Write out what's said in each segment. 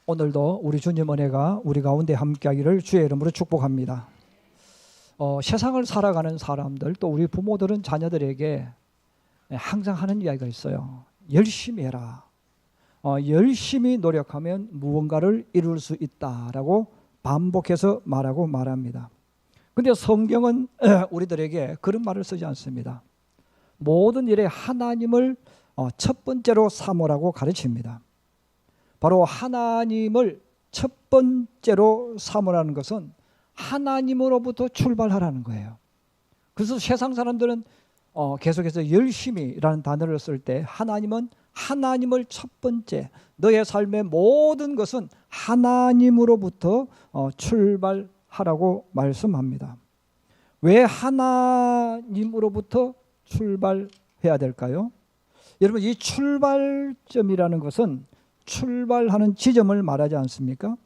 오늘도 우리 주님 은혜가 우리 가운데 함께하기를 주의 이름으로 축복합니다. 세상을 살아가는 사람들 또 우리 부모들은 자녀들에게 항상 하는 이야기가 있어요. 열심히 해라. 열심히 노력하면 무언가를 이룰 수 있다라고 반복해서 말합니다. 그런데 성경은 우리들에게 그런 말을 쓰지 않습니다. 모든 일에 하나님을 첫 번째로 삼으라고 가르칩니다. 바로 하나님을 첫 번째로 삼으라는 것은 하나님으로부터 출발하라는 거예요. 그래서 세상 사람들은 계속해서 열심히라는 단어를 쓸 때 하나님은 하나님을 첫 번째, 너의 삶의 모든 것은 하나님으로부터 출발하라고 말씀합니다. 왜 하나님으로부터 출발해야 될까요? 여러분, 이 출발점이라는 것은 출발하는 지점을 말하지 않습니까?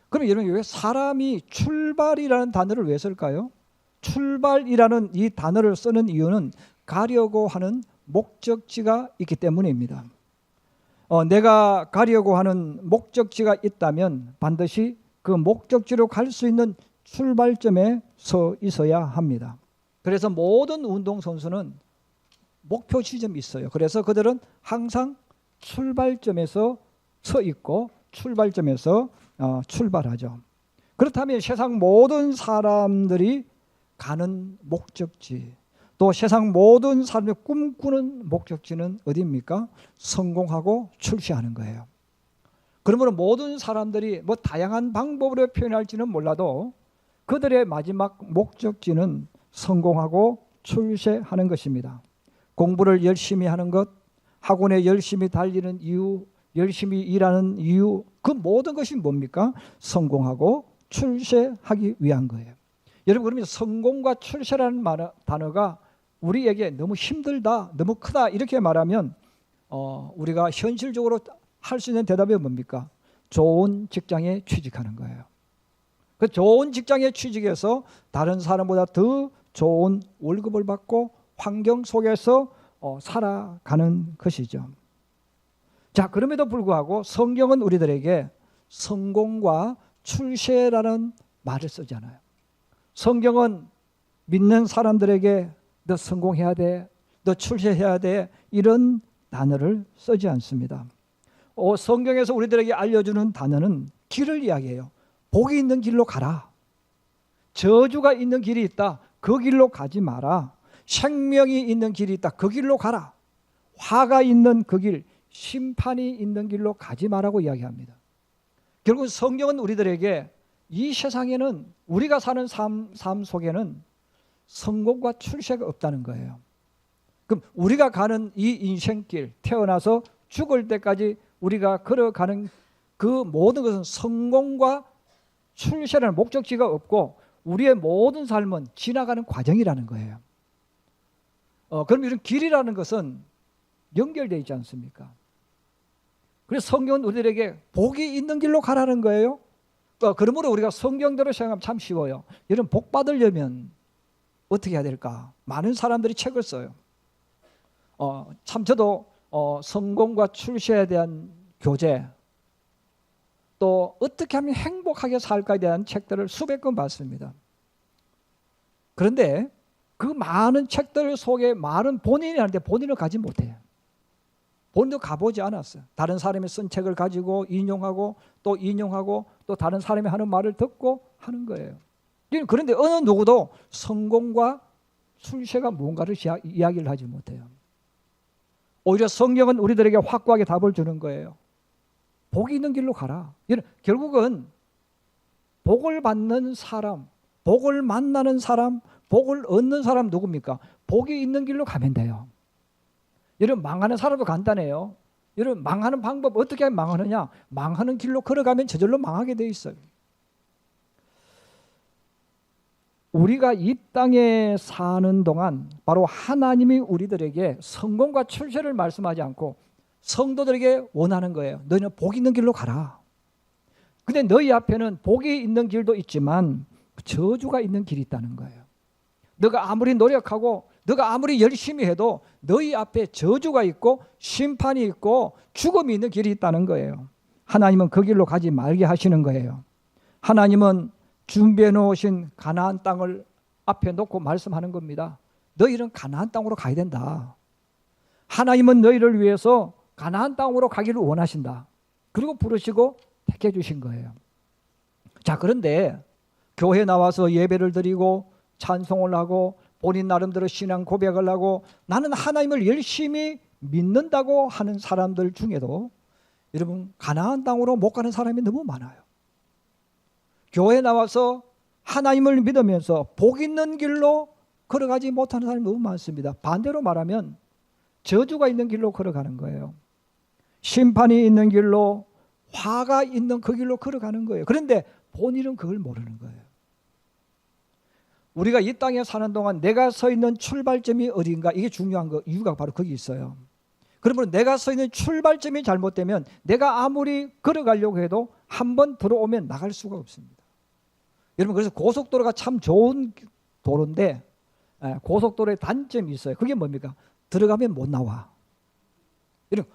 그럼 여러분, 왜 사람이 출발이라는 단어를 왜 쓸까요? 출발이라는 이 단어를 쓰는 이유는 가려고 하는 목적지가 있기 때문입니다. 내가 가려고 하는 목적지가 있다면 반드시 그 목적지로 갈 수 있는 출발점에 서 있어야 합니다. 그래서 모든 운동선수는 목표 지점이 있어요. 그래서 그들은 항상 출발점에서 서 있고 출발점에서 출발하죠. 그렇다면 세상 모든 사람들이 가는 목적지, 또 세상 모든 사람이 꿈꾸는 목적지는 어디입니까? 성공하고 출세하는 거예요. 그러므로 모든 사람들이 다양한 방법으로 표현할지는 몰라도 그들의 마지막 목적지는 성공하고 출세하는 것입니다. 공부를 열심히 하는 것, 학원에 열심히 달리는 이유, 열심히 일하는 이유, 그 모든 것이 뭡니까? 성공하고 출세하기 위한 거예요. 여러분, 그러면 성공과 출세라는 단어가 우리에게 너무 힘들다, 너무 크다 이렇게 말하면 우리가 현실적으로 할 수 있는 대답이 뭡니까? 좋은 직장에 취직하는 거예요. 그 좋은 직장에 취직해서 다른 사람보다 더 좋은 월급을 받고 환경 속에서 살아가는 것이죠. 자, 그럼에도 불구하고 성경은 우리들에게 성공과 출세라는 말을 쓰잖아요. 성경은 믿는 사람들에게 너 성공해야 돼, 너 출세해야 돼, 이런 단어를 쓰지 않습니다. 성경에서 우리들에게 알려주는 단어는 길을 이야기해요. 복이 있는 길로 가라. 저주가 있는 길이 있다. 그 길로 가지 마라. 생명이 있는 길이 있다. 그 길로 가라. 화가 있는 그 길, 심판이 있는 길로 가지 마라고 이야기합니다. 결국 성경은 우리들에게 이 세상에는 우리가 사는 삶 속에는 성공과 출세가 없다는 거예요. 그럼 우리가 가는 이 인생길, 태어나서 죽을 때까지 우리가 걸어가는 그 모든 것은 성공과 출세라는 목적지가 없고 우리의 모든 삶은 지나가는 과정이라는 거예요. 그럼 이런 길이라는 것은 연결되어 있지 않습니까? 그래서 성경은 우리들에게 복이 있는 길로 가라는 거예요. 그러므로 우리가 성경대로 생각하면 참 쉬워요. 여러분, 복 받으려면 어떻게 해야 될까? 많은 사람들이 책을 써요. 참 저도 성공과 출세에 대한 교재, 또 어떻게 하면 행복하게 살까에 대한 책들을 수백 권 봤습니다. 그런데 그 많은 책들 속에 많은 본인이 하는데 본인을 가지 못해요. 본인도 가보지 않았어요. 다른 사람이 쓴 책을 가지고 인용하고 또 다른 사람이 하는 말을 듣고 하는 거예요. 그런데 어느 누구도 성공과 출세가 무언가를 이야기를 하지 못해요. 오히려 성경은 우리들에게 확고하게 답을 주는 거예요. 복이 있는 길로 가라. 결국은 복을 받는 사람, 복을 만나는 사람, 복을 얻는 사람 누굽니까? 복이 있는 길로 가면 돼요. 여러분, 망하는 사람도 간단해요. 여러분, 망하는 방법 어떻게 하면 망하느냐? 망하는 길로 걸어가면 저절로 망하게 돼 있어요. 우리가 이 땅에 사는 동안 바로 하나님이 우리들에게 성공과 출세를 말씀하지 않고 성도들에게 원하는 거예요. 너희는 복 있는 길로 가라. 근데 너희 앞에는 복이 있는 길도 있지만 저주가 있는 길이 있다는 거예요. 너가 아무리 노력하고 너가 아무리 열심히 해도 너희 앞에 저주가 있고 심판이 있고 죽음이 있는 길이 있다는 거예요. 하나님은 그 길로 가지 말게 하시는 거예요. 하나님은 준비해 놓으신 가나안 땅을 앞에 놓고 말씀하는 겁니다. 너희는 가나안 땅으로 가야 된다. 하나님은 너희를 위해서 가나안 땅으로 가기를 원하신다. 그리고 부르시고 택해 주신 거예요. 자, 그런데 교회 나와서 예배를 드리고 찬송을 하고 본인 나름대로 신앙 고백을 하고 나는 하나님을 열심히 믿는다고 하는 사람들 중에도 여러분 가나안 땅으로 못 가는 사람이 너무 많아요. 교회 나와서 하나님을 믿으면서 복 있는 길로 걸어가지 못하는 사람이 너무 많습니다. 반대로 말하면 저주가 있는 길로 걸어가는 거예요. 심판이 있는 길로, 화가 있는 그 길로 걸어가는 거예요. 그런데 본인은 그걸 모르는 거예요. 우리가 이 땅에 사는 동안 내가 서 있는 출발점이 어디인가, 이게 중요한 거, 이유가 바로 거기 있어요. 그러면 내가 서 있는 출발점이 잘못되면 내가 아무리 걸어가려고 해도 한번 들어오면 나갈 수가 없습니다. 여러분, 그래서 고속도로가 참 좋은 도로인데 고속도로의 단점이 있어요. 그게 뭡니까? 들어가면 못 나와.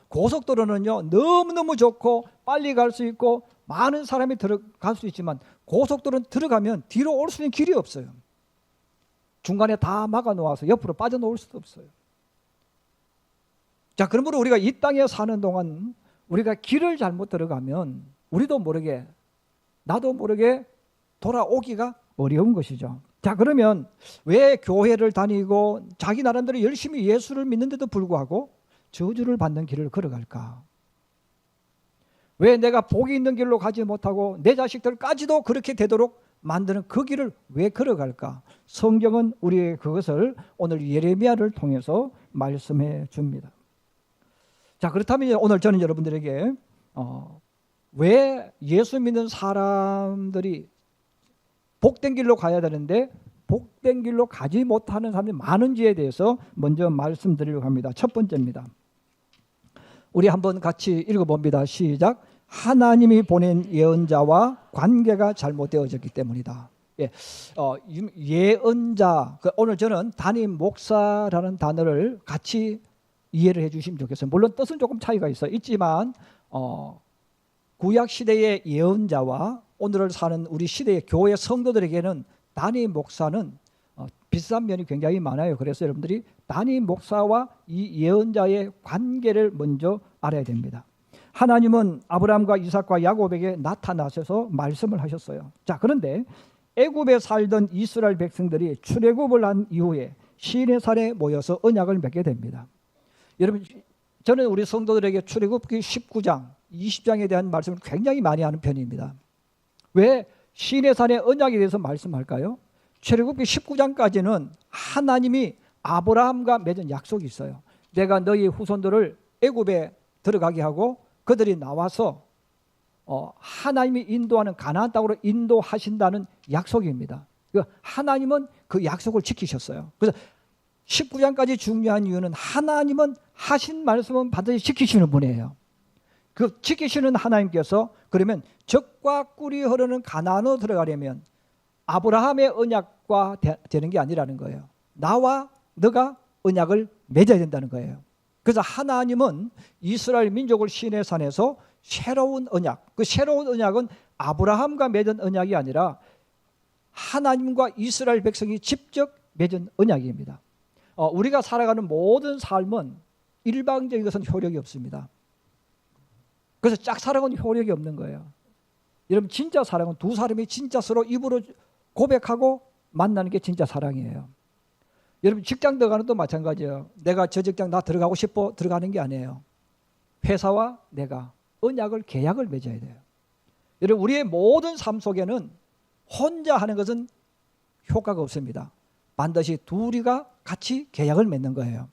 고속도로는요 너무너무 좋고 빨리 갈 수 있고 많은 사람이 들어갈 수 있지만 고속도로는 들어가면 뒤로 올 수 있는 길이 없어요. 중간에 다 막아 놓아서 옆으로 빠져나올 수도 없어요. 자, 그러므로 우리가 이 땅에 사는 동안 우리가 길을 잘못 들어가면 우리도 모르게, 나도 모르게 돌아오기가 어려운 것이죠. 자, 그러면 왜 교회를 다니고 자기 나름대로 열심히 예수를 믿는데도 불구하고 저주를 받는 길을 걸어갈까? 왜 내가 복이 있는 길로 가지 못하고 내 자식들까지도 그렇게 되도록 만드는 그 길을 왜 걸어갈까? 성경은 우리에게 그것을 오늘 예레미야를 통해서 말씀해 줍니다. 자, 그렇다면 오늘 저는 여러분들에게 왜 예수 믿는 사람들이 복된 길로 가야 되는데 복된 길로 가지 못하는 사람이 많은지에 대해서 먼저 말씀드리려고 합니다. 첫 번째입니다. 우리 한번 같이 읽어봅니다. 시작. 하나님이 보낸 예언자와 관계가 잘못되어졌기 때문이다. 예언자, 오늘 저는 담임 목사라는 단어를 같이 이해를 해주시면 좋겠어요. 물론 뜻은 조금 차이가 있지만 구약 시대의 예언자와 오늘을 사는 우리 시대의 교회 성도들에게는 담임 목사는 비슷한 면이 굉장히 많아요. 그래서 여러분들이 담임 목사와 이 예언자의 관계를 먼저 알아야 됩니다. 하나님은 아브라함과 이삭과 야곱에게 나타나셔서 말씀을 하셨어요. 자, 그런데 애굽에 살던 이스라엘 백성들이 출애굽을 한 이후에 시내산에 모여서 언약을 맺게 됩니다. 여러분, 저는 우리 성도들에게 출애굽기 19장, 20장에 대한 말씀을 굉장히 많이 하는 편입니다. 왜 시내산의 언약에 대해서 말씀할까요? 출애굽기 19장까지는 하나님이 아브라함과 맺은 약속이 있어요. 내가 너희 후손들을 애굽에 들어가게 하고 그들이 나와서 하나님이 인도하는 가나안 땅으로 인도하신다는 약속입니다. 하나님은 그 약속을 지키셨어요. 그래서 19장까지 중요한 이유는 하나님은 하신 말씀은 반드시 지키시는 분이에요. 그 지키시는 하나님께서 그러면 적과 꿀이 흐르는 가나안으로 들어가려면 아브라함의 언약과 되는 게 아니라는 거예요. 나와 너가 언약을 맺어야 된다는 거예요. 그래서 하나님은 이스라엘 민족을 시내산에서 새로운 언약, 그 새로운 언약은 아브라함과 맺은 언약이 아니라 하나님과 이스라엘 백성이 직접 맺은 언약입니다. 우리가 살아가는 모든 삶은 일방적인 것은 효력이 없습니다. 그래서 짝사랑은 효력이 없는 거예요. 여러분, 진짜 사랑은 두 사람이 진짜 서로 입으로 고백하고 만나는 게 진짜 사랑이에요. 여러분, 직장 들어가는 것도 마찬가지예요. 내가 저 직장 나 들어가고 싶어 들어가는 게 아니에요. 회사와 내가 언약을, 계약을 맺어야 돼요. 여러분, 우리의 모든 삶 속에는 혼자 하는 것은 효과가 없습니다. 반드시 둘이가 같이 계약을 맺는 거예요.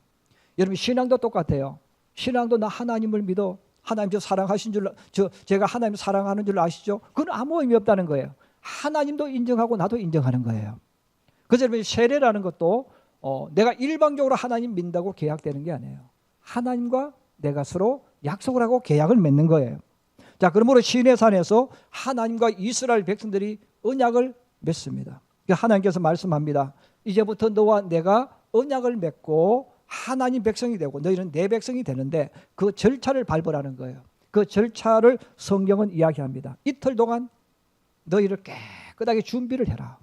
여러분, 신앙도 똑같아요. 신앙도 나 하나님을 믿어, 하나님 저 사랑하신 줄, 제가 하나님 사랑하는 줄 아시죠? 그건 아무 의미 없다는 거예요. 하나님도 인정하고 나도 인정하는 거예요. 그래서 여러분, 세례라는 것도 내가 일방적으로 하나님 믿는다고 계약되는 게 아니에요. 하나님과 내가 서로 약속을 하고 계약을 맺는 거예요. 자, 그러므로 시내산에서 하나님과 이스라엘 백성들이 언약을 맺습니다. 하나님께서 말씀합니다. 이제부터 너와 내가 언약을 맺고 하나님 백성이 되고 너희는 내 백성이 되는데 그 절차를 밟으라는 거예요. 그 절차를 성경은 이야기합니다. 이틀 동안 너희를 깨끗하게 준비를 해라.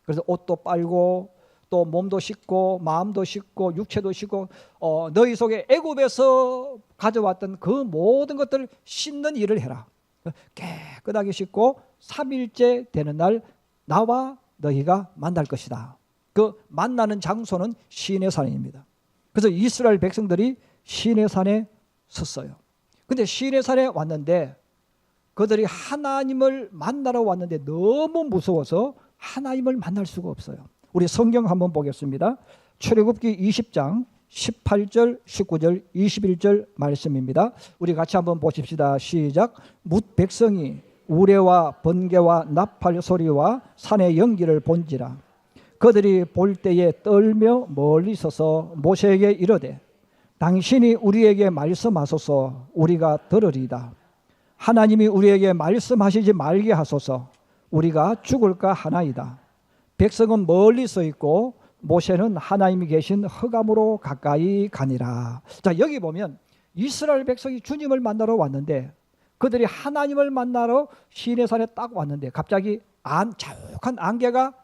그래서 옷도 빨고 또 몸도 씻고 마음도 씻고 육체도 씻고 너희 속에 애굽에서 가져왔던 그 모든 것들을 씻는 일을 해라. 깨끗하게 씻고 3일째 되는 날 나와 너희가 만날 것이다. 그 만나는 장소는 시내산입니다. 그래서 이스라엘 백성들이 시내산에 섰어요. 근데 시내산에 왔는데 그들이 하나님을 만나러 왔는데 너무 무서워서 하나님을 만날 수가 없어요. 우리 성경 한번 보겠습니다. 출애굽기 20장 18절, 19절, 21절 말씀입니다. 우리 같이 한번 보십시다. 시작. 뭇 백성이 우레와 번개와 나팔 소리와 산의 연기를 본지라. 그들이 볼 때에 떨며 멀리 서서 모세에게 이르되 당신이 우리에게 말씀하소서 우리가 들으리이다. 하나님이 우리에게 말씀하시지 말게 하소서 우리가 죽을까 하나이다. 백성은 멀리 서 있고 모세는 하나님이 계신 흑암으로 가까이 가니라. 자, 여기 보면 이스라엘 백성이 주님을 만나러 왔는데 그들이 하나님을 만나러 시내산에 딱 왔는데 갑자기 자욱한 안개가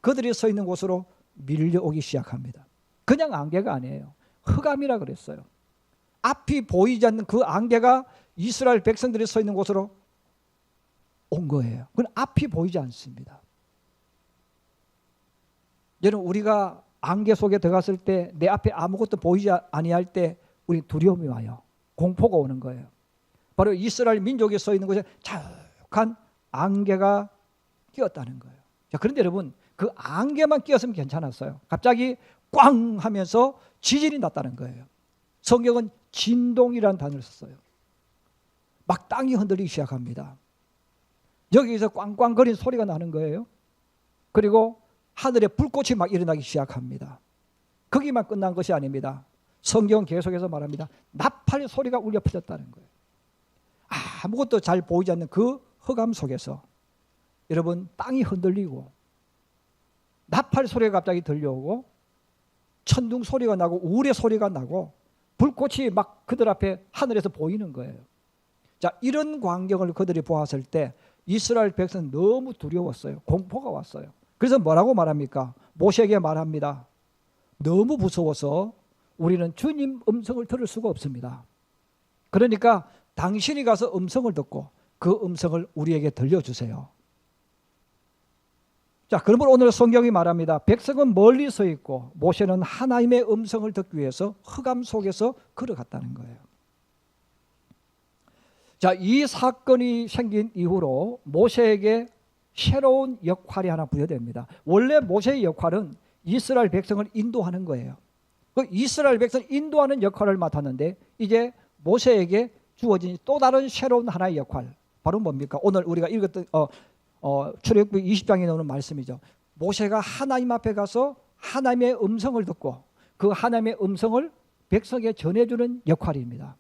그들이 서 있는 곳으로 밀려오기 시작합니다. 그냥 안개가 아니에요. 흑암이라 그랬어요. 앞이 보이지 않는 그 안개가 이스라엘 백성들이 서 있는 곳으로 온 거예요. 그건 앞이 보이지 않습니다. 여러분, 우리가 안개 속에 들어갔을 때 내 앞에 아무것도 보이지 아니할 때 우리 두려움이 와요. 공포가 오는 거예요. 바로 이스라엘 민족이 서 있는 곳에 자욱한 안개가 끼었다는 거예요. 자, 그런데 여러분, 그 안개만 끼었으면 괜찮았어요. 갑자기 꽝 하면서 지진이 났다는 거예요. 성경은 진동이라는 단어를 썼어요. 막 땅이 흔들리기 시작합니다. 여기서 꽝꽝거리는 소리가 나는 거예요. 그리고 하늘에 불꽃이 막 일어나기 시작합니다. 거기만 끝난 것이 아닙니다. 성경은 계속해서 말합니다. 나팔 소리가 울려 퍼졌다는 거예요. 아무것도 잘 보이지 않는 그 흑암 속에서 여러분, 땅이 흔들리고 나팔 소리가 갑자기 들려오고 천둥 소리가 나고 우레 소리가 나고 불꽃이 막 그들 앞에 하늘에서 보이는 거예요. 자, 이런 광경을 그들이 보았을 때 이스라엘 백성은 너무 두려웠어요. 공포가 왔어요. 그래서 뭐라고 말합니까? 모세에게 말합니다. 너무 무서워서 우리는 주님 음성을 들을 수가 없습니다. 그러니까 당신이 가서 음성을 듣고 그 음성을 우리에게 들려주세요. 자, 그러면 오늘 성경이 말합니다. 백성은 멀리 서 있고 모세는 하나님의 음성을 듣기 위해서 흑암 속에서 걸어갔다는 거예요. 자, 이 사건이 생긴 이후로 모세에게 새로운 역할이 하나 부여됩니다. 원래 모세의 역할은 이스라엘 백성을 인도하는 거예요. 그 이스라엘 백성을 인도하는 역할을 맡았는데 이제 모세에게 주어진 또 다른 새로운 하나의 역할, 바로 뭡니까? 오늘 우리가 읽었던 출애굽기 20장에 나오는 말씀이죠. 모세가 하나님 앞에 가서 하나님의 음성을 듣고 그 하나님의 음성을 백성에게 전해주는 역할입니다.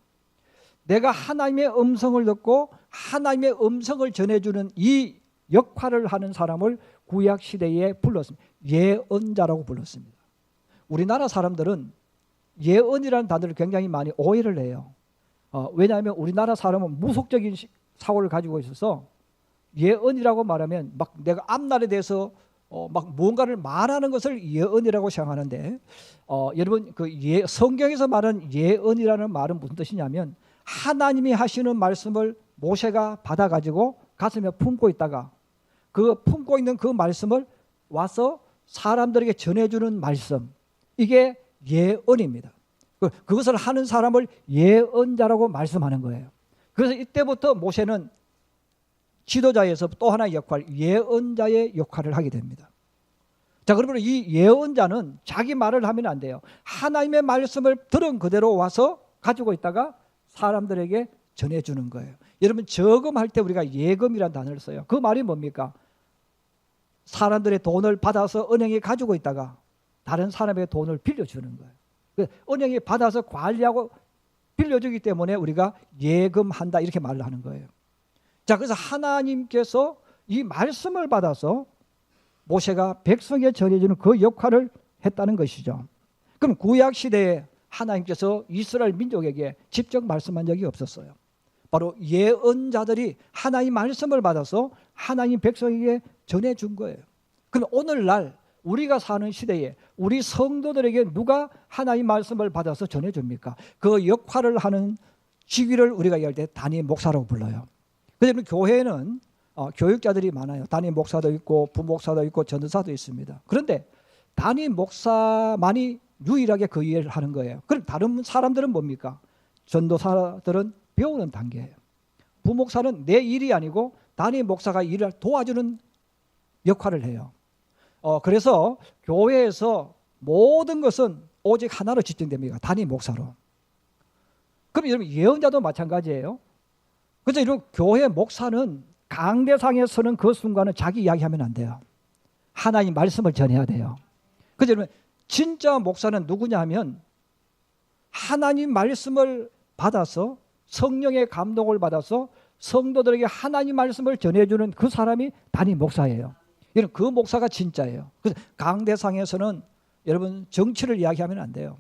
내가 하나님의 음성을 듣고 하나님의 음성을 전해주는 이 역할을 하는 사람을 구약 시대에 불렀습니다. 예언자라고 불렀습니다. 우리나라 사람들은 예언이라는 단어를 굉장히 많이 오해를 해요. 왜냐하면 우리나라 사람은 무속적인 사고를 가지고 있어서 예언이라고 말하면 막 내가 앞날에 대해서 막 뭔가를 말하는 것을 예언이라고 생각하는데 여러분, 그 성경에서 말하는 예언이라는 말은 무슨 뜻이냐면 하나님이 하시는 말씀을 모세가 받아가지고 가슴에 품고 있다가 그 품고 있는 그 말씀을 와서 사람들에게 전해주는 말씀, 이게 예언입니다. 그것을 하는 사람을 예언자라고 말씀하는 거예요. 그래서 이때부터 모세는 지도자에서 또 하나의 역할, 예언자의 역할을 하게 됩니다. 자, 그러면 이 예언자는 자기 말을 하면 안 돼요. 하나님의 말씀을 들은 그대로 와서 가지고 있다가 사람들에게 전해주는 거예요. 여러분, 저금할 때 우리가 예금이라는 단어를 써요. 그 말이 뭡니까? 사람들의 돈을 받아서 은행에 가지고 있다가 다른 사람의 돈을 빌려주는 거예요. 은행이 받아서 관리하고 빌려주기 때문에 우리가 예금한다, 이렇게 말을 하는 거예요. 자, 그래서 하나님께서 이 말씀을 받아서 모세가 백성에게 전해주는 그 역할을 했다는 것이죠. 그럼 구약 시대에 하나님께서 이스라엘 민족에게 직접 말씀한 적이 없었어요. 바로 예언자들이 하나님 말씀을 받아서 하나님 백성에게 전해준 거예요. 그럼 오늘날 우리가 사는 시대에 우리 성도들에게 누가 하나님 말씀을 받아서 전해줍니까? 그 역할을 하는 직위를 우리가 얘기할 때 담임 목사라고 불러요. 그래서 교회는 교육자들이 많아요. 담임 목사도 있고 부목사도 있고 전도사도 있습니다. 그런데 담임 목사만이 유일하게 그 일을 하는 거예요. 그럼 다른 사람들은 뭡니까? 전도사들은 배우는 단계예요. 부목사는 내 일이 아니고 담임 목사가 일을 도와주는 역할을 해요. 그래서 교회에서 모든 것은 오직 하나로 집중됩니다. 담임 목사로. 그럼 여러분 예언자도 마찬가지예요. 그래서 이런 교회 목사는 강대상에 서는 그 순간은 자기 이야기하면 안 돼요. 하나님 말씀을 전해야 돼요. 그래서 여러분 진짜 목사는 누구냐 하면 하나님 말씀을 받아서 성령의 감동을 받아서 성도들에게 하나님 말씀을 전해주는 그 사람이 담임 목사예요. 이런 그 목사가 진짜예요. 그래서 강대상에서는 여러분 정치를 이야기하면 안 돼요.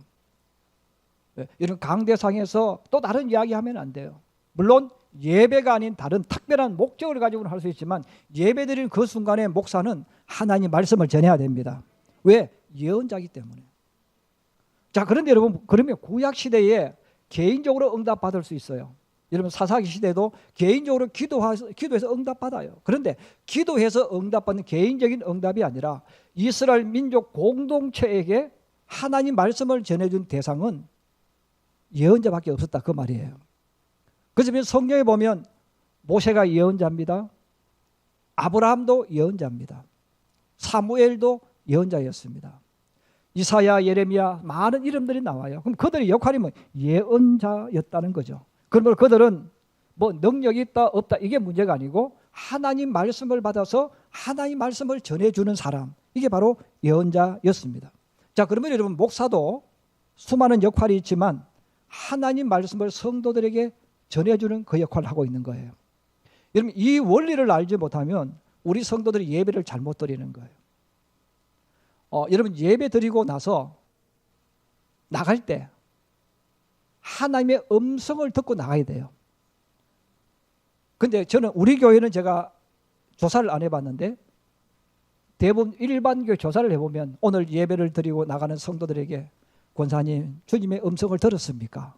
이런 강대상에서 또 다른 이야기하면 안 돼요. 물론 예배가 아닌 다른 특별한 목적을 가지고는 할 수 있지만 예배드리는 그 순간에 목사는 하나님 말씀을 전해야 됩니다. 왜? 예언자이기 때문에. 자, 그런데 여러분 그러면 구약 시대에 개인적으로 응답받을 수 있어요. 여러분 사사기 시대도 개인적으로 기도해서 응답받아요. 그런데 기도해서 응답받는 개인적인 응답이 아니라 이스라엘 민족 공동체에게 하나님 말씀을 전해준 대상은 예언자밖에 없었다 그 말이에요. 그래서 성경에 보면 모세가 예언자입니다. 아브라함도 예언자입니다. 사무엘도 예언자였습니다. 이사야, 예레미야 많은 이름들이 나와요. 그럼 그들의 역할이 뭐 예언자였다는 거죠. 그러면 그들은 뭐 능력이 있다 없다 이게 문제가 아니고 하나님 말씀을 받아서 하나님 말씀을 전해주는 사람, 이게 바로 예언자였습니다. 자, 그러면 여러분 목사도 수많은 역할이 있지만 하나님 말씀을 성도들에게 전해주는 그 역할을 하고 있는 거예요. 여러분 이 원리를 알지 못하면 우리 성도들이 예배를 잘못 드리는 거예요. 여러분 예배 드리고 나서 나갈 때 하나님의 음성을 듣고 나가야 돼요. 근데 저는 우리 교회는 제가 조사를 안 해봤는데 대부분 일반 교회 조사를 해보면 오늘 예배를 드리고 나가는 성도들에게 권사님 주님의 음성을 들었습니까?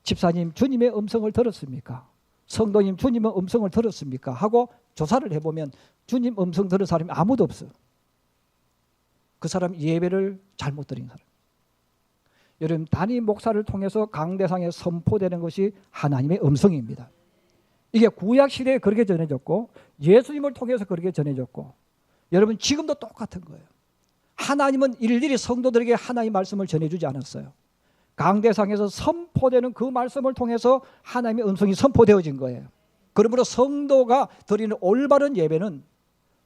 집사님 주님의 음성을 들었습니까? 성도님 주님의 음성을 들었습니까? 하고 조사를 해보면 주님 음성 들은 사람이 아무도 없어요. 그 사람 예배를 잘못 드린 사람. 여러분 담임 목사를 통해서 강대상에 선포되는 것이 하나님의 음성입니다. 이게 구약 시대에 그렇게 전해졌고 예수님을 통해서 그렇게 전해졌고 여러분 지금도 똑같은 거예요. 하나님은 일일이 성도들에게 하나님의 말씀을 전해주지 않았어요. 강대상에서 선포되는 그 말씀을 통해서 하나님의 음성이 선포되어진 거예요. 그러므로 성도가 드리는 올바른 예배는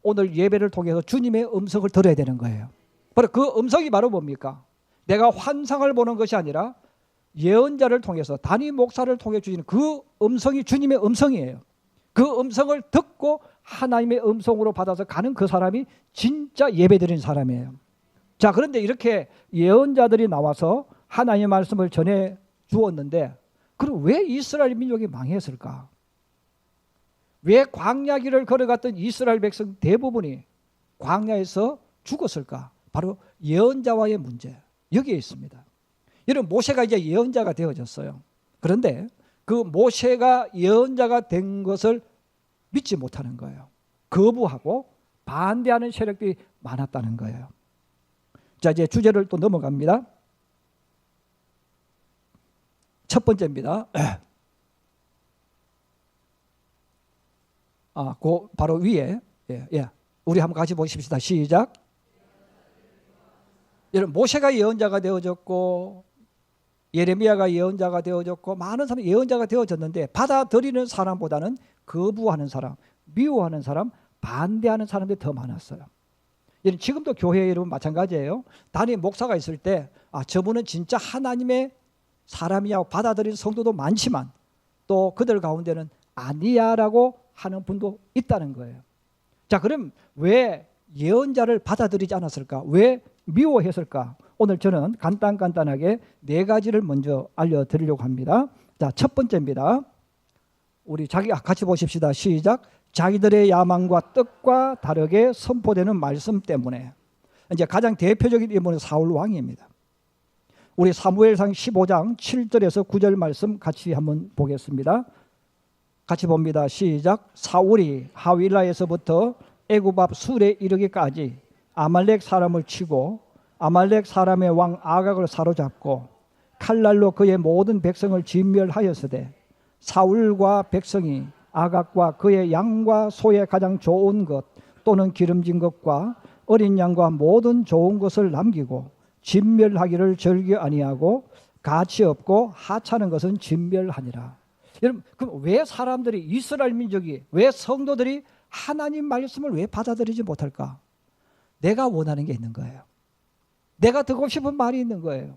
오늘 예배를 통해서 주님의 음성을 들어야 되는 거예요. 바로 그 음성이 바로 뭡니까? 내가 환상을 보는 것이 아니라 예언자를 통해서 담임 목사를 통해 주시는 그 음성이 주님의 음성이에요. 그 음성을 듣고 하나님의 음성으로 받아서 가는 그 사람이 진짜 예배드리는 사람이에요. 자, 그런데 이렇게 예언자들이 나와서 하나님의 말씀을 전해 주었는데 그럼 왜 이스라엘 민족이 망했을까? 왜 광야길을 걸어갔던 이스라엘 백성 대부분이 광야에서 죽었을까? 바로 예언자와의 문제, 여기에 있습니다. 여러분 모세가 이제 예언자가 되어졌어요. 그런데 그 모세가 예언자가 된 것을 믿지 못하는 거예요. 거부하고 반대하는 세력들이 많았다는 거예요. 자, 이제 주제를 또 넘어갑니다. 첫 번째입니다. 바로 위에 우리 한번 같이 보십시다. 시작. 여러분 모세가 예언자가 되어졌고 예레미야가 예언자가 되어졌고 많은 사람이 예언자가 되어졌는데 받아들이는 사람보다는 거부하는 사람, 미워하는 사람, 반대하는 사람들이 더 많았어요. 지금도 교회 여러분 마찬가지예요. 담임 목사가 있을 때 저분은 진짜 하나님의 사람이야 받아들이는 성도도 많지만 또 그들 가운데는 아니야라고 하는 분도 있다는 거예요. 자, 그럼 왜 예언자를 받아들이지 않았을까? 왜 미워했을까? 오늘 저는 간단하게 네 가지를 먼저 알려드리려고 합니다. 자, 첫 번째입니다. 우리 같이 보십시다. 시작. 자기들의 야망과 뜻과 다르게 선포되는 말씀 때문에. 이제 가장 대표적인 인물은 사울 왕입니다. 우리 사무엘상 15장 7절에서 9절 말씀 같이 한번 보겠습니다. 같이 봅니다. 시작. 사울이 하윌라에서부터 애굽 앞 술에 이르기까지 아말렉 사람을 치고 아말렉 사람의 왕 아각을 사로잡고 칼날로 그의 모든 백성을 진멸하였으되 사울과 백성이 아각과 그의 양과 소의 가장 좋은 것 또는 기름진 것과 어린 양과 모든 좋은 것을 남기고 진멸하기를 즐겨 아니하고 가치 없고 하찮은 것은 진멸하니라. 여러분, 그럼 왜 사람들이, 이스라엘 민족이, 왜 성도들이 하나님 말씀을 왜 받아들이지 못할까? 내가 원하는 게 있는 거예요. 내가 듣고 싶은 말이 있는 거예요.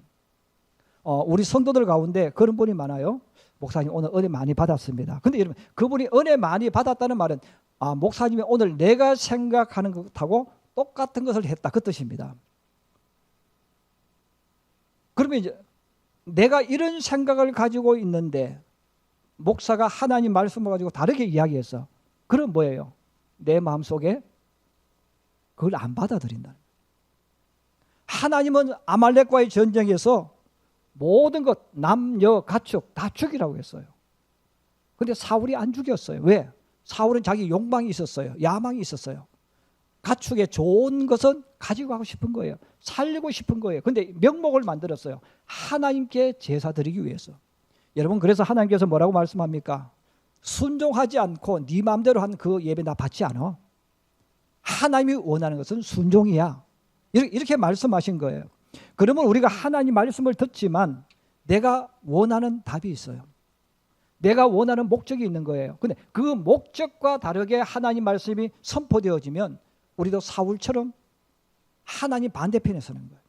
우리 성도들 가운데 그런 분이 많아요. 목사님 오늘 은혜 많이 받았습니다. 근데 여러분, 그분이 은혜 많이 받았다는 말은 목사님이 오늘 내가 생각하는 것하고 똑같은 것을 했다, 그 뜻입니다. 그러면 이제 내가 이런 생각을 가지고 있는데 목사가 하나님 말씀을 가지고 다르게 이야기했어. 그럼 뭐예요? 내 마음속에 그걸 안 받아들인다. 하나님은 아말렉과의 전쟁에서 모든 것, 남녀, 가축 다 죽이라고 했어요. 근데 사울이 안 죽였어요. 왜? 사울은 자기 욕망이 있었어요. 야망이 있었어요. 가축의 좋은 것은 가지고 가고 싶은 거예요. 살리고 싶은 거예요. 근데 명목을 만들었어요. 하나님께 제사 드리기 위해서. 여러분, 그래서 하나님께서 뭐라고 말씀합니까? 순종하지 않고 네 마음대로 한 그 예배 나 받지 않아. 하나님이 원하는 것은 순종이야. 이렇게 말씀하신 거예요. 그러면 우리가 하나님 말씀을 듣지만 내가 원하는 답이 있어요. 내가 원하는 목적이 있는 거예요. 근데 그 목적과 다르게 하나님 말씀이 선포되어지면 우리도 사울처럼 하나님 반대편에 서는 거예요.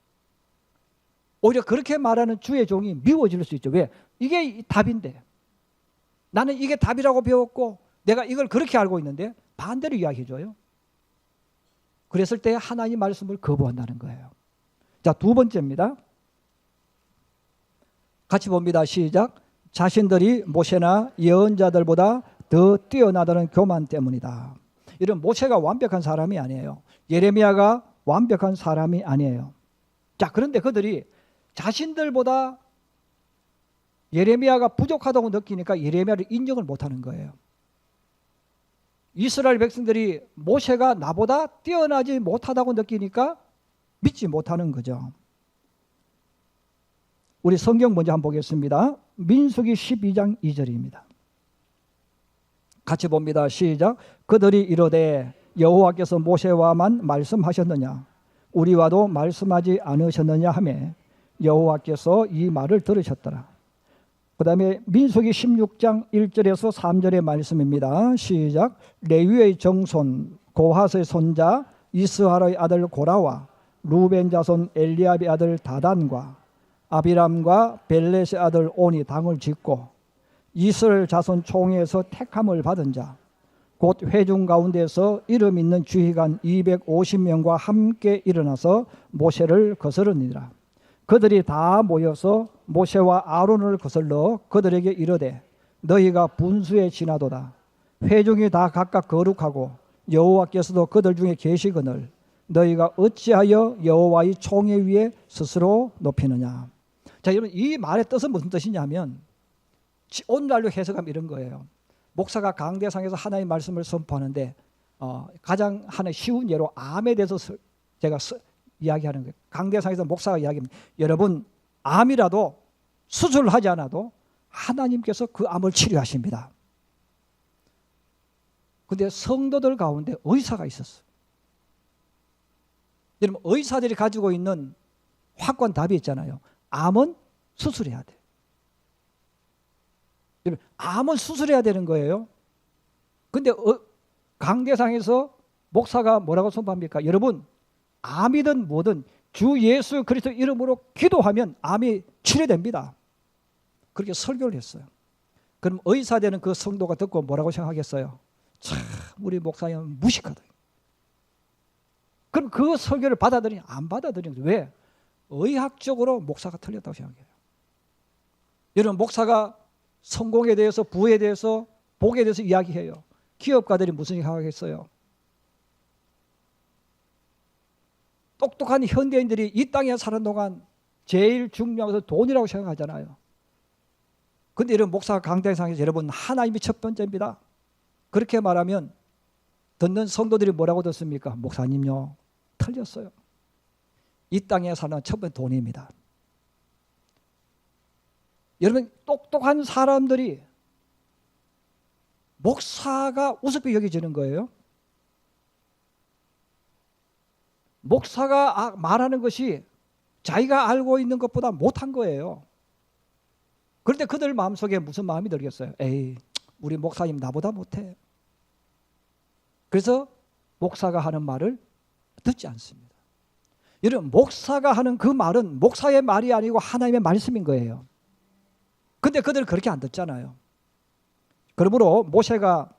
오히려 그렇게 말하는 주의 종이 미워질 수 있죠. 왜? 이게 답인데. 나는 이게 답이라고 배웠고 내가 이걸 그렇게 알고 있는데 반대로 이야기해줘요. 그랬을 때 하나님 말씀을 거부한다는 거예요. 자, 두 번째입니다. 같이 봅니다. 시작. 자신들이 모세나 예언자들보다 더 뛰어나다는 교만 때문이다. 이런 모세가 완벽한 사람이 아니에요. 예레미야가 완벽한 사람이 아니에요. 자, 그런데 그들이 자신들보다 예레미야가 부족하다고 느끼니까 예레미야를 인정을 못하는 거예요. 이스라엘 백성들이 모세가 나보다 뛰어나지 못하다고 느끼니까 믿지 못하는 거죠. 우리 성경 먼저 한번 보겠습니다. 민수기 12장 2절입니다. 같이 봅니다. 시작. 그들이 이르되 여호와께서 모세와만 말씀하셨느냐 우리와도 말씀하지 않으셨느냐 하매 여호와께서 이 말을 들으셨더라. 그 다음에 민수기 16장 1절에서 3절의 말씀입니다. 시작. 레위의 정손 고핫의 손자 이스하의 아들 고라와 루벤 자손 엘리압의 아들 다단과 아비람과 벨렛의 아들 온이 당을 짓고 이스라엘 자손 총회에서 택함을 받은 자 곧 회중 가운데서 이름 있는 주의관 250명과 함께 일어나서 모세를 거스르니라. 그들이 다 모여서 모세와 아론을 거슬러 그들에게 이르되 너희가 분수에 지나도다. 회중이 다 각각 거룩하고 여호와께서도 그들 중에 계시거늘 너희가 어찌하여 여호와의 총회 위에 스스로 높이느냐. 자, 여러분, 이 말의 뜻은 무슨 뜻이냐면 오늘날로 해석하면 이런 거예요. 목사가 강대상에서 하나님의 말씀을 선포하는데 가장 하나의 쉬운 예로 암에 대해서 제가 이야기하는 거예요. 강대상에서 목사가 이야기합니다. 여러분, 암이라도 수술하지 않아도 하나님께서 그 암을 치료하십니다. 그런데 성도들 가운데 의사가 있었어요. 여러분, 의사들이 가지고 있는 확고한 답이 있잖아요. 암은 수술해야 돼. 여러분, 암은 수술해야 되는 거예요. 근데 강대상에서 목사가 뭐라고 선포합니까? 여러분, 암이든 뭐든 주 예수 그리스도 이름으로 기도하면 암이 치료됩니다. 그렇게 설교를 했어요. 그럼 의사 되는 그 성도가 듣고 뭐라고 생각하겠어요? 참, 우리 목사님은 무식하다. 그럼 그 설교를 받아들이냐? 안 받아들이는 거예요. 왜? 의학적으로 목사가 틀렸다고 생각해요. 여러분, 목사가 성공에 대해서 부에 대해서 복에 대해서 이야기해요. 기업가들이 무슨 생각하겠어요? 똑똑한 현대인들이 이 땅에 사는 동안 제일 중요한 것은 돈이라고 생각하잖아요. 근데 이런 목사가 강대상에서 여러분 하나님이 첫 번째입니다. 그렇게 말하면 듣는 성도들이 뭐라고 듣습니까? 목사님요, 틀렸어요. 이 땅에 사는 첫 번째 돈입니다. 여러분 똑똑한 사람들이 목사가 우습게 여겨지는 거예요. 목사가 말하는 것이 자기가 알고 있는 것보다 못한 거예요. 그런데 그들 마음속에 무슨 마음이 들겠어요? 에이, 우리 목사님 나보다 못해. 그래서 목사가 하는 말을 듣지 않습니다. 여러분 목사가 하는 그 말은 목사의 말이 아니고 하나님의 말씀인 거예요. 근데 그들은 그렇게 안 듣잖아요. 그러므로 모세가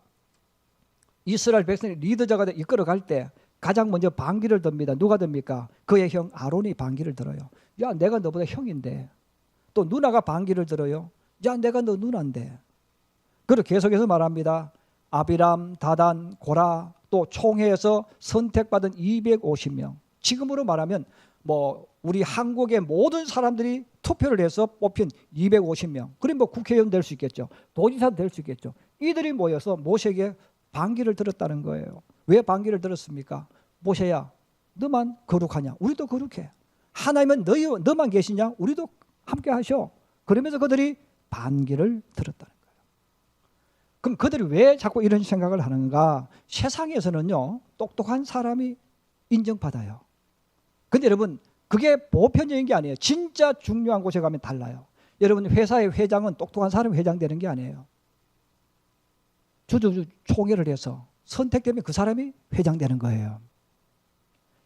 이스라엘 백성의 리더자가 이끌어갈 때 가장 먼저 반기를 듭니다. 누가 듭니까? 그의 형 아론이 반기를 들어요. 야, 내가 너보다 형인데. 또 누나가 반기를 들어요. 야, 내가 너 누나인데. 그리고 계속해서 말합니다. 아비람, 다단, 고라, 또 총회에서 선택받은 250명. 지금으로 말하면 우리 한국의 모든 사람들이 투표를 해서 뽑힌 250명. 그럼 국회의원 될 수 있겠죠. 도지사 될 수 있겠죠. 이들이 모여서 모세에게 반기를 들었다는 거예요. 왜 반기를 들었습니까? 모세야, 너만 거룩하냐? 우리도 거룩해. 하나님은 너만 계시냐? 우리도 함께 하셔. 그러면서 그들이 반기를 들었다는 거예요. 그럼 그들이 왜 자꾸 이런 생각을 하는가? 세상에서는요, 똑똑한 사람이 인정받아요. 근데 여러분, 그게 보편적인 게 아니에요. 진짜 중요한 곳에 가면 달라요. 여러분, 회사의 회장은 똑똑한 사람이 회장되는 게 아니에요. 주주 총회를 해서 선택되면 그 사람이 회장되는 거예요.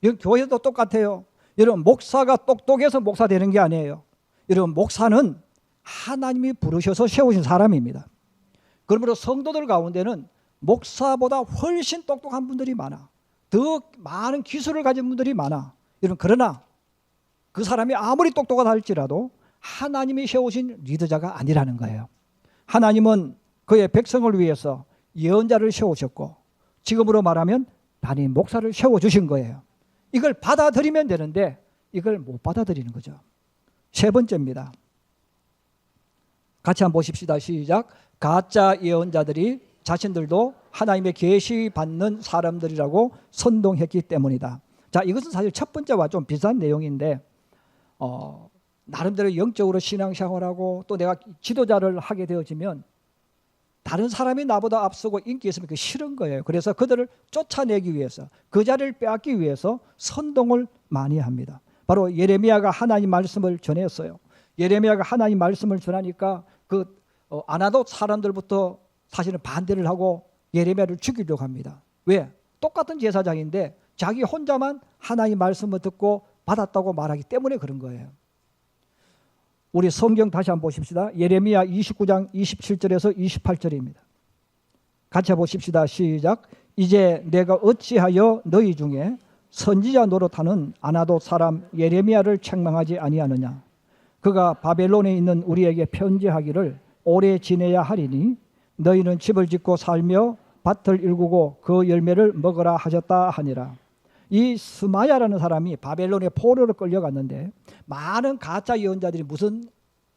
이건 교회도 똑같아요. 여러분 목사가 똑똑해서 목사 되는 게 아니에요. 여러분 목사는 하나님이 부르셔서 세우신 사람입니다. 그러므로 성도들 가운데는 목사보다 훨씬 똑똑한 분들이 많아. 더 많은 기술을 가진 분들이 많아. 여러분 그러나 그 사람이 아무리 똑똑하다 할지라도 하나님이 세우신 리더자가 아니라는 거예요. 하나님은 그의 백성을 위해서 예언자를 세우셨고 지금으로 말하면 담임 목사를 세워주신 거예요. 이걸 받아들이면 되는데 이걸 못 받아들이는 거죠. 세 번째입니다. 같이 한번 보십시다. 시작. 가짜 예언자들이 자신들도 하나님의 계시 받는 사람들이라고 선동했기 때문이다. 자, 이것은 사실 첫 번째와 좀 비슷한 내용인데 나름대로 영적으로 신앙생활하고 또 내가 지도자를 하게 되어지면 다른 사람이 나보다 앞서고 인기 있으면 그게 싫은 거예요. 그래서 그들을 쫓아내기 위해서 그 자리를 빼앗기 위해서 선동을 많이 합니다. 바로 예레미야가 하나님 말씀을 전했어요. 예레미야가 하나님 말씀을 전하니까 아나돗 사람들부터 사실은 반대를 하고 예레미야를 죽이려고 합니다. 왜? 똑같은 제사장인데 자기 혼자만 하나님 말씀을 듣고 받았다고 말하기 때문에 그런 거예요. 우리 성경 다시 한번 보십시다. 예레미야 29장 27절에서 28절입니다. 같이 보십시다. 시작. 이제 내가 어찌하여 너희 중에 선지자 노릇하는 아나돗 사람 예레미야를 책망하지 아니하느냐. 그가 바벨론에 있는 우리에게 편지하기를 오래 지내야 하리니 너희는 집을 짓고 살며 밭을 일구고 그 열매를 먹으라 하셨다 하니라. 이 스마야라는 사람이 바벨론의 포로로 끌려갔는데 많은 가짜 예언자들이 무슨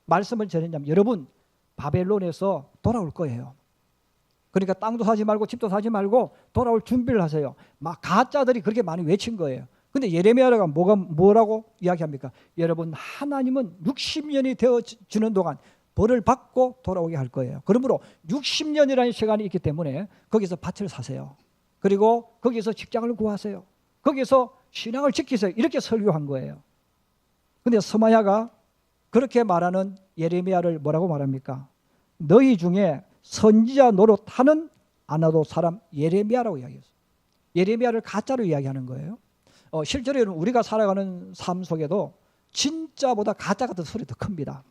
말씀을 전했냐면 여러분 바벨론에서 돌아올 거예요. 그러니까 땅도 사지 말고 집도 사지 말고 돌아올 준비를 하세요. 막 가짜들이 그렇게 많이 외친 거예요. 근데 예레미야가 뭐라고 이야기합니까? 여러분 하나님은 60년이 되어지는 동안 벌을 받고 돌아오게 할 거예요. 그러므로 60년이라는 시간이 있기 때문에 거기서 밭을 사세요. 그리고 거기서 직장을 구하세요. 거기서 신앙을 지키세요. 이렇게 설교한 거예요. 근데 스마야가 그렇게 말하는 예레미야를 뭐라고 말합니까? 너희 중에 선지자 노릇하는 아나돗 사람 예레미야라고 이야기했어요. 예레미야를 가짜로 이야기하는 거예요. 실제로 우리가 살아가는 삶 속에도 진짜보다 가짜 같은 소리 더 큽니다.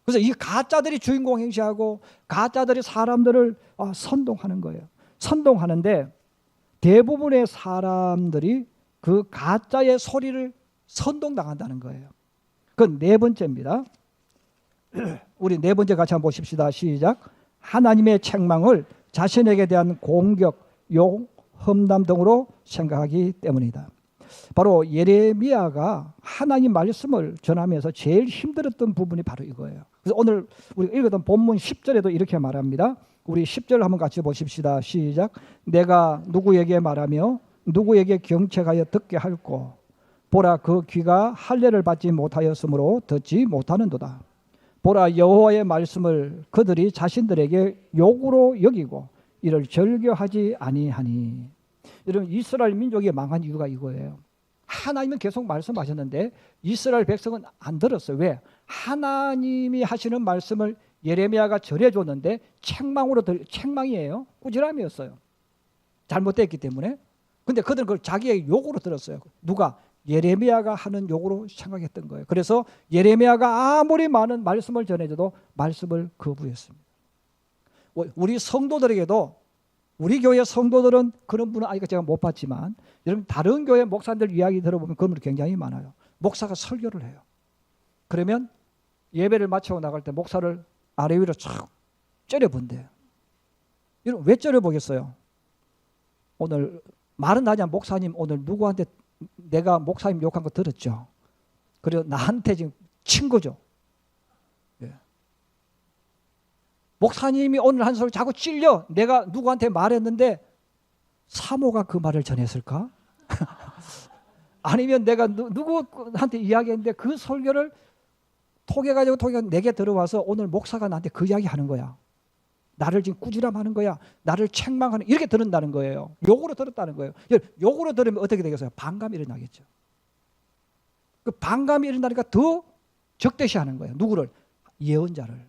그래서 이 가짜들이 주인공 행시하고 가짜들이 사람들을 선동하는 거예요. 선동하는데 대부분의 사람들이 그 가짜의 소리를 선동당한다는 거예요. 그건 네 번째입니다. 우리 네 번째 같이 한번 보십시다. 시작. 하나님의 책망을 자신에게 대한 공격, 욕, 험담 등으로 생각하기 때문이다. 바로 예레미야가 하나님 말씀을 전하면서 제일 힘들었던 부분이 바로 이거예요. 그래서 오늘 우리가 읽었던 본문 10절에도 이렇게 말합니다. 우리 10절 한번 같이 보십시다. 시작. 내가 누구에게 말하며 누구에게 경책하여 듣게 할꼬. 보라, 그 귀가 할례를 받지 못하였으므로 듣지 못하는도다. 보라, 여호와의 말씀을 그들이 자신들에게 욕으로 여기고 이를 절교하지 아니하니. 여러분, 이스라엘 민족이 망한 이유가 이거예요. 하나님은 계속 말씀하셨는데 이스라엘 백성은 안 들었어요. 왜? 하나님이 하시는 말씀을 예레미야가 전해줬는데 책망이에요. 꾸지람이었어요. 잘못됐기 때문에. 근데 그들은 그걸 자기의 욕으로 들었어요. 누가? 예레미야가 하는 욕으로 생각했던 거예요. 그래서 예레미야가 아무리 많은 말씀을 전해줘도 말씀을 거부했습니다. 우리 성도들에게도, 우리 교회 성도들은 그런 분은 아직 제가 못 봤지만 여러분 다른 교회 목사들 이야기 들어보면 그런 분이 굉장히 많아요. 목사가 설교를 해요. 그러면 예배를 마치고 나갈 때 목사를 아래 위로 쫙 째려본대요. 여러분 왜 째려보겠어요? 오늘 말은 하지 않아 목사님 오늘 누구한테 내가 목사님 욕한 거 들었죠? 그리고 나한테 지금 친 거죠. 예. 목사님이 오늘 한 소리 자꾸 찔려. 내가 누구한테 말했는데 사모가 그 말을 전했을까? 아니면 내가 누구한테 이야기했는데 그 설교를 토개가지고 내게 들어와서 오늘 목사가 나한테 그 이야기 하는 거야. 나를 지금 꾸지람하는 거야. 나를 책망하는, 이렇게 들은다는 거예요. 욕으로 들었다는 거예요. 욕으로 들으면 어떻게 되겠어요? 반감이 일어나겠죠. 그 반감이 일어나니까 더 적대시하는 거예요. 누구를? 예언자를.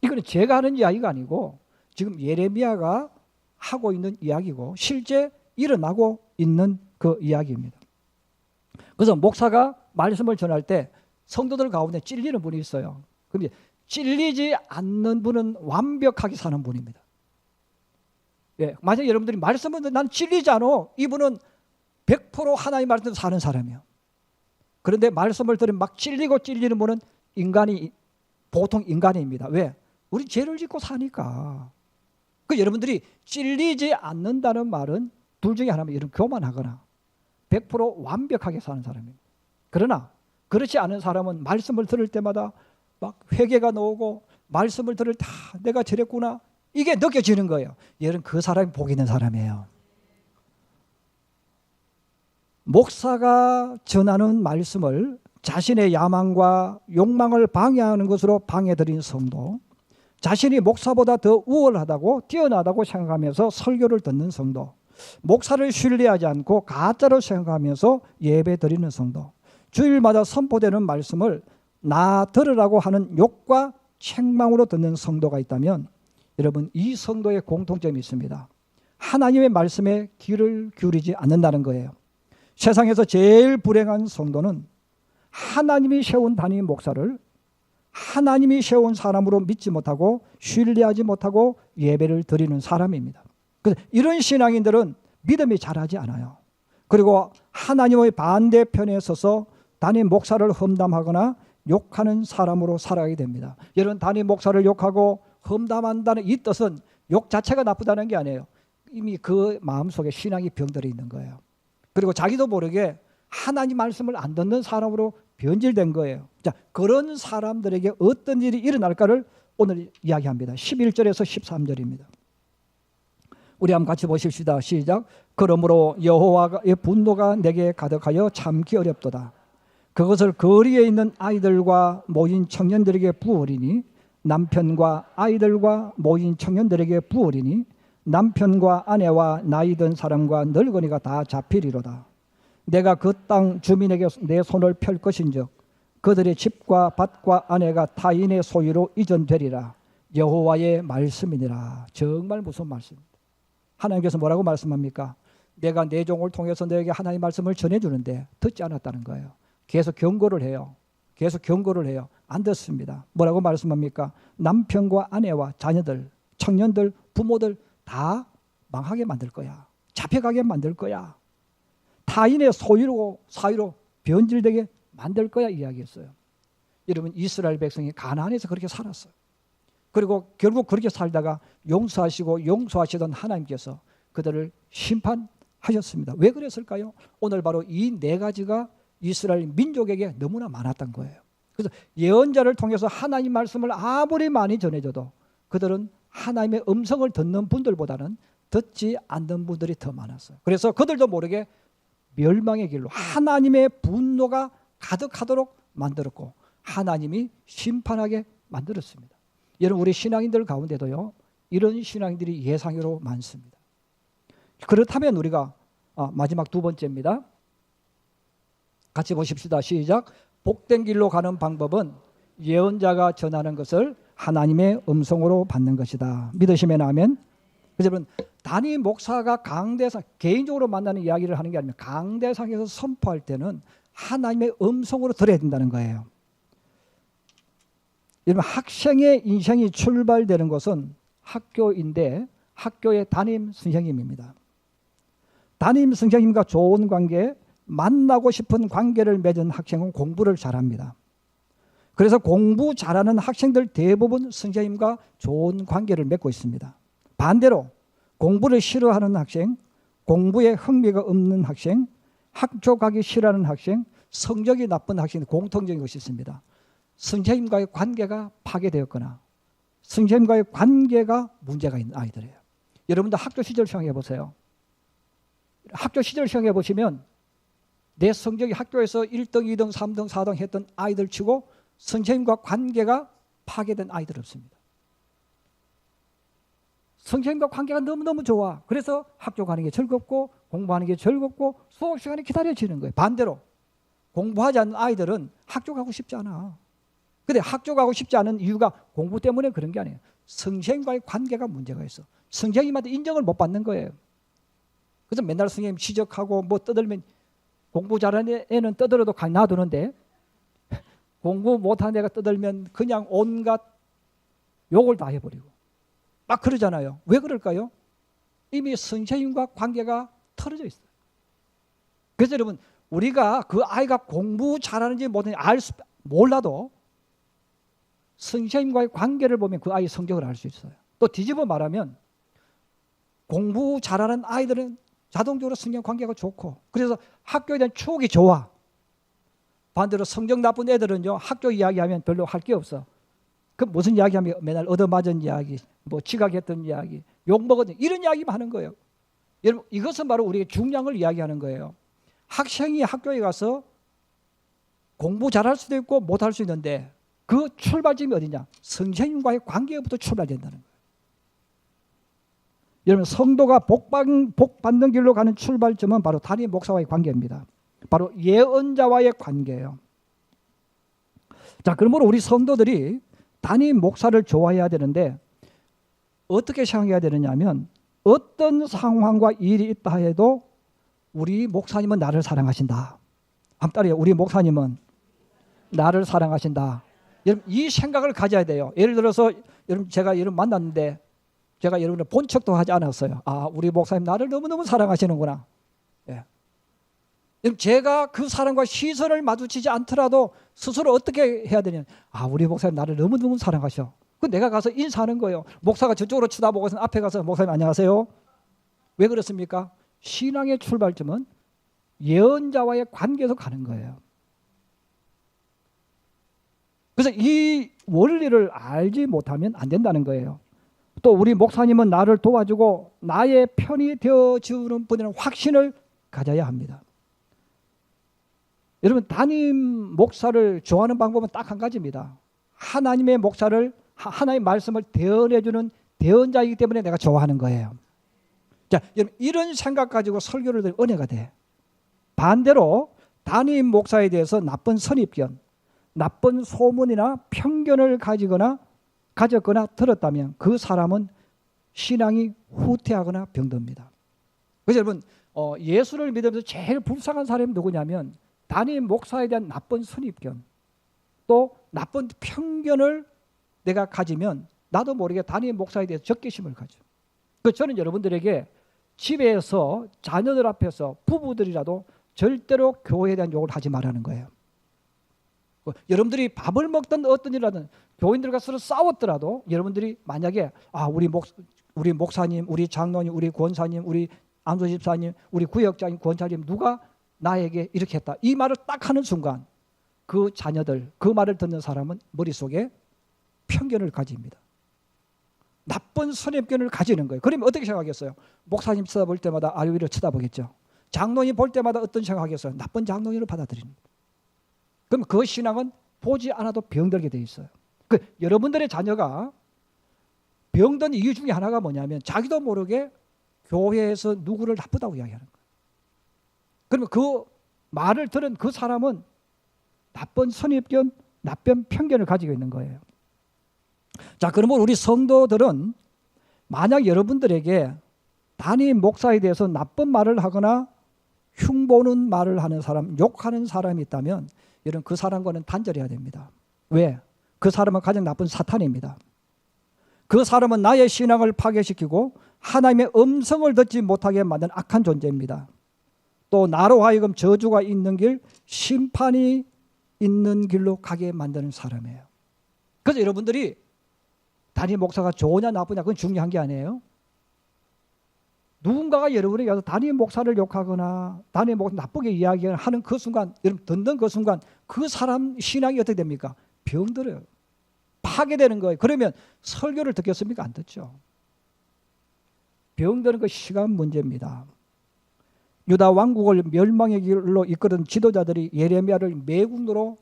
이거는 제가 하는 이야기가 아니고 지금 예레미야가 하고 있는 이야기고 실제 일어나고 있는 그 이야기입니다. 그래서 목사가 말씀을 전할 때 성도들 가운데 찔리는 분이 있어요. 그럼 찔리지 않는 분은 완벽하게 사는 분입니다. 예, 만약 여러분들이 말씀을 난 찔리지 않아. 이분은 100% 하나님 말씀대로 사는 사람이에요. 그런데 말씀을 들으면 막 찔리고 찔리는 분은 보통 인간입니다. 왜? 우리 죄를 짓고 사니까. 그 여러분들이 찔리지 않는다는 말은 둘 중에 하나면 여러분 교만하거나 100% 완벽하게 사는 사람입니다. 그러나 그렇지 않은 사람은 말씀을 들을 때마다 막 회개가 나오고 말씀을 들을 때 내가 저랬구나 이게 느껴지는 거예요. 여러분 그 사람이 복 있는 사람이에요. 목사가 전하는 말씀을 자신의 야망과 욕망을 방해하는 것으로 방해드린 성도, 자신이 목사보다 더 우월하다고 뛰어나다고 생각하면서 설교를 듣는 성도, 목사를 신뢰하지 않고 가짜로 생각하면서 예배드리는 성도, 주일마다 선포되는 말씀을 나 들으라고 하는 욕과 책망으로 듣는 성도가 있다면 여러분 이 성도의 공통점이 있습니다. 하나님의 말씀에 귀를 기울이지 않는다는 거예요. 세상에서 제일 불행한 성도는 하나님이 세운 담임 목사를 하나님이 세운 사람으로 믿지 못하고 신뢰하지 못하고 예배를 드리는 사람입니다. 그래서 이런 신앙인들은 믿음이 자라지 않아요. 그리고 하나님의 반대편에 서서 담임 목사를 험담하거나 욕하는 사람으로 살아가게 됩니다. 여러분 담임 목사를 욕하고 험담한다는 이 뜻은 욕 자체가 나쁘다는 게 아니에요. 이미 그 마음속에 신앙이 병들어 있는 거예요. 그리고 자기도 모르게 하나님 말씀을 안 듣는 사람으로 변질된 거예요. 자, 그런 사람들에게 어떤 일이 일어날까를 오늘 이야기합니다. 11절에서 13절입니다. 우리 한번 같이 보십시다. 시작. 그러므로 여호와의 분노가 내게 가득하여 참기 어렵도다. 그것을 거리에 있는 아이들과 모인 청년들에게 부으리니 남편과 아이들과 모인 청년들에게 부으리니 남편과 아내와 나이 든 사람과 늙은이가 다 잡히리로다. 내가 그 땅 주민에게 내 손을 펼 것인즉 그들의 집과 밭과 아내가 타인의 소유로 이전되리라. 여호와의 말씀이니라. 정말 무슨 말씀입니다. 하나님께서 뭐라고 말씀합니까? 내가 내 종을 통해서 너에게 하나님의 말씀을 전해주는데 듣지 않았다는 거예요. 계속 경고를 해요. 계속 경고를 해요. 안 듣습니다. 뭐라고 말씀합니까? 남편과 아내와 자녀들, 청년들, 부모들 다 망하게 만들 거야. 잡혀가게 만들 거야. 타인의 소유로 사유로 변질되게 만들 거야 이야기했어요. 여러분 이스라엘 백성이 가나안에서 그렇게 살았어요. 그리고 결국 그렇게 살다가 용서하시던 하나님께서 그들을 심판하셨습니다. 왜 그랬을까요? 오늘 바로 이 네 가지가 이스라엘 민족에게 너무나 많았던 거예요. 그래서 예언자를 통해서 하나님 말씀을 아무리 많이 전해줘도 그들은 하나님의 음성을 듣는 분들보다는 듣지 않는 분들이 더 많았어요. 그래서 그들도 모르게 멸망의 길로 하나님의 분노가 가득하도록 만들었고 하나님이 심판하게 만들었습니다. 여러분, 우리 신앙인들 가운데도요, 이런 신앙인들이 예상외로 많습니다. 그렇다면 우리가 마지막 두 번째입니다. 같이 보십시다. 시작. 복된 길로 가는 방법은 예언자가 전하는 것을 하나님의 음성으로 받는 것이다. 믿으시면 아멘. 그래서 여러분, 단임 목사가 강대상, 개인적으로 만나는 이야기를 하는 게 아니라 강대상에서 선포할 때는 하나님의 음성으로 들어야 된다는 거예요. 여러분, 학생의 인생이 출발되는 것은 학교인데 학교의 담임 선생님입니다. 담임 선생님과 좋은 관계, 만나고 싶은 관계를 맺은 학생은 공부를 잘합니다. 그래서 공부 잘하는 학생들 대부분 선생님과 좋은 관계를 맺고 있습니다. 반대로 공부를 싫어하는 학생, 공부에 흥미가 없는 학생, 학교 가기 싫어하는 학생, 성적이 나쁜 학생, 공통적인 것이 있습니다. 선생님과의 관계가 파괴되었거나 선생님과의 관계가 문제가 있는 아이들이에요. 여러분도 학교 시절 생각해 보세요. 학교 시절 생각해 보시면 내 성적이 학교에서 1등, 2등, 3등, 4등 했던 아이들 치고 선생님과 관계가 파괴된 아이들 없습니다. 선생님과 관계가 너무너무 좋아. 그래서 학교 가는 게 즐겁고 공부하는 게 즐겁고 수업 시간이 기다려지는 거예요. 반대로 공부하지 않는 아이들은 학교 가고 싶지 않아. 근데 학교 가고 싶지 않은 이유가 공부 때문에 그런 게 아니에요. 선생님과의 관계가 문제가 있어. 선생님한테 인정을 못 받는 거예요. 그래서 맨날 선생님 지적하고 뭐 떠들면 공부 잘하는 애는 떠들어도 놔두는데 공부 못하는 애가 떠들면 그냥 온갖 욕을 다 해버리고 막 그러잖아요. 왜 그럴까요? 이미 선생님과 관계가 틀어져 있어요. 그래서 여러분, 우리가 그 아이가 공부 잘하는지 못하는지 몰라도 선생님과의 관계를 보면 그 아이의 성적을 알 수 있어요. 또 뒤집어 말하면 공부 잘하는 아이들은 자동적으로 선생님 관계가 좋고 그래서 학교에 대한 추억이 좋아. 반대로 성적 나쁜 애들은요, 학교 이야기하면 별로 할 게 없어. 그 무슨 이야기하면 맨날 얻어맞은 이야기, 뭐 지각했던 이야기, 욕먹었던 이런 이야기만 하는 거예요. 여러분, 이것은 바로 우리의 중량을 이야기하는 거예요. 학생이 학교에 가서 공부 잘할 수도 있고 못할 수 있는데 그 출발점이 어디냐? 선생님과의 관계부터 출발된다는 거예요. 여러분, 성도가 복 받는 길로 가는 출발점은 바로 담임 목사와의 관계입니다. 바로 예언자와의 관계예요. 자, 그러므로 우리 성도들이 담임 목사를 좋아해야 되는데 어떻게 생각해야 되느냐면 어떤 상황과 일이 있다 해도 우리 목사님은 나를 사랑하신다. 한번 따라해요. 우리 목사님은 나를 사랑하신다. 여러분, 이 생각을 가져야 돼요. 예를 들어서 여러분, 제가 여러분 만났는데 제가 여러분을 본 척도 하지 않았어요. 아, 우리 목사님 나를 너무너무 사랑하시는구나. 예. 제가 그 사람과 시선을 마주치지 않더라도 스스로 어떻게 해야 되냐면 아, 우리 목사님 나를 너무너무 사랑하셔. 그 내가 가서 인사하는 거예요. 목사가 저쪽으로 쳐다보고서 앞에 가서 목사님 안녕하세요. 왜 그렇습니까? 신앙의 출발점은 예언자와의 관계에서 가는 거예요. 그래서 이 원리를 알지 못하면 안 된다는 거예요. 또 우리 목사님은 나를 도와주고 나의 편이 되어주는 분이라는 확신을 가져야 합니다. 여러분, 담임 목사를 좋아하는 방법은 딱 한 가지입니다. 하나님의 목사를, 하나님의 말씀을 대언해주는 대언자이기 때문에 내가 좋아하는 거예요. 자, 여러분, 이런 생각 가지고 설교를 들으면 은혜가 돼. 반대로 담임 목사에 대해서 나쁜 선입견, 나쁜 소문이나 편견을 가졌거나 들었다면 그 사람은 신앙이 후퇴하거나 병듭니다. 그래서 여러분, 예수를 믿으면서 제일 불쌍한 사람이 누구냐면 담임 목사에 대한 나쁜 선입견, 또 나쁜 편견을 내가 가지면 나도 모르게 담임 목사에 대해서 적개심을 가져. 저는 여러분들에게 집에서 자녀들 앞에서 부부들이라도 절대로 교회에 대한 욕을 하지 말라는 거예요. 여러분들이 밥을 먹든 어떤 일하든 교인들과 서로 싸웠더라도 여러분들이 만약에 우리 목사님, 우리 장로님, 우리 권사님, 우리 안수집사님, 우리 구역장님, 권사님 누가 나에게 이렇게 했다. 이 말을 딱 하는 순간 그 자녀들, 그 말을 듣는 사람은 머릿속에 편견을 가집니다. 나쁜 선입견을 가지는 거예요. 그러면 어떻게 생각하겠어요? 목사님 쳐다볼 때마다 아래 위로 쳐다보겠죠. 장로님 볼 때마다 어떤 생각하겠어요? 나쁜 장로님을 받아들이는 거예요. 그럼 그 신앙은 보지 않아도 병들게 돼 있어요. 여러분들의 자녀가 병든 이유 중에 하나가 뭐냐면 자기도 모르게 교회에서 누구를 나쁘다고 이야기하는 거예요. 그러면 그 말을 들은 그 사람은 나쁜 선입견, 나쁜 편견을 가지고 있는 거예요. 자, 그러면 우리 성도들은 만약 여러분들에게 담임 목사에 대해서 나쁜 말을 하거나 흉보는 말을 하는 사람, 욕하는 사람이 있다면 여러분 그 사람과는 단절해야 됩니다. 왜? 그 사람은 가장 나쁜 사탄입니다. 그 사람은 나의 신앙을 파괴시키고 하나님의 음성을 듣지 못하게 만든 악한 존재입니다. 또 나로 하여금 저주가 있는 길, 심판이 있는 길로 가게 만드는 사람이에요. 그래서 여러분들이 담임 목사가 좋으냐 나쁘냐 그건 중요한 게 아니에요. 누군가가 여러분에게 와서 담임 목사를 욕하거나 담임 목사 나쁘게 이야기하는 그 순간, 여러분 듣는 그 순간 그 사람 신앙이 어떻게 됩니까? 병들어요. 파괴되는 거예요. 그러면 설교를 듣겠습니까? 안 듣죠. 병드는 거 시간 문제입니다. 유다 왕국을 멸망의 길로 이끄던 지도자들이 예레미야를 매국노로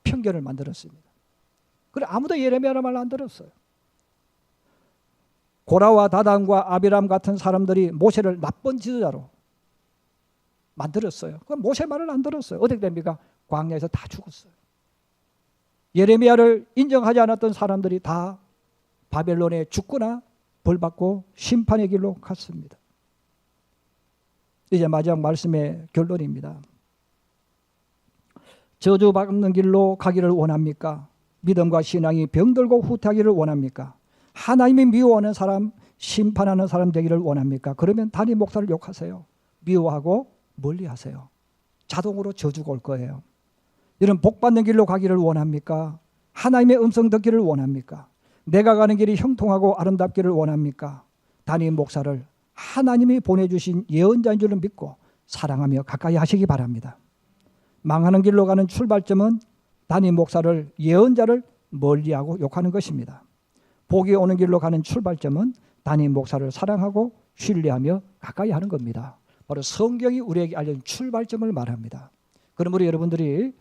편견을 만들었습니다. 그래 아무도 예레미야의 말 안 들었어요. 고라와 다단과 아비람 같은 사람들이 모세를 나쁜 지도자로 만들었어요. 그럼 모세 말을 안 들었어요. 어떻게 됩니까? 광야에서 다 죽었어요. 예레미야를 인정하지 않았던 사람들이 다 바벨론에 죽거나 벌받고 심판의 길로 갔습니다. 이제 마지막 말씀의 결론입니다. 저주받는 길로 가기를 원합니까? 믿음과 신앙이 병들고 후퇴하기를 원합니까? 하나님이 미워하는 사람, 심판하는 사람 되기를 원합니까? 그러면 담임 목사를 욕하세요. 미워하고 멀리하세요. 자동으로 저주가 올 거예요. 이런 복받는 길로 가기를 원합니까? 하나님의 음성 듣기를 원합니까? 내가 가는 길이 형통하고 아름답기를 원합니까? 담임 목사를 하나님이 보내주신 예언자인 줄을 믿고 사랑하며 가까이 하시기 바랍니다. 망하는 길로 가는 출발점은 담임 목사를 예언자를 멀리하고 욕하는 것입니다. 복이 오는 길로 가는 출발점은 담임 목사를 사랑하고 신뢰하며 가까이 하는 겁니다. 바로 성경이 우리에게 알려준 출발점을 말합니다. 그러므로 여러분들이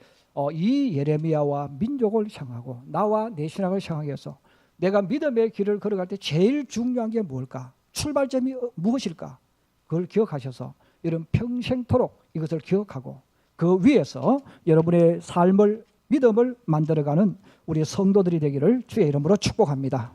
이 예레미야와 민족을 향하고 나와 내 신앙을 향하기 위해서 내가 믿음의 길을 걸어갈 때 제일 중요한 게 뭘까? 출발점이 무엇일까? 그걸 기억하셔서 여러분 평생토록 이것을 기억하고 그 위에서 여러분의 삶을 믿음을 만들어가는 우리 성도들이 되기를 주의 이름으로 축복합니다.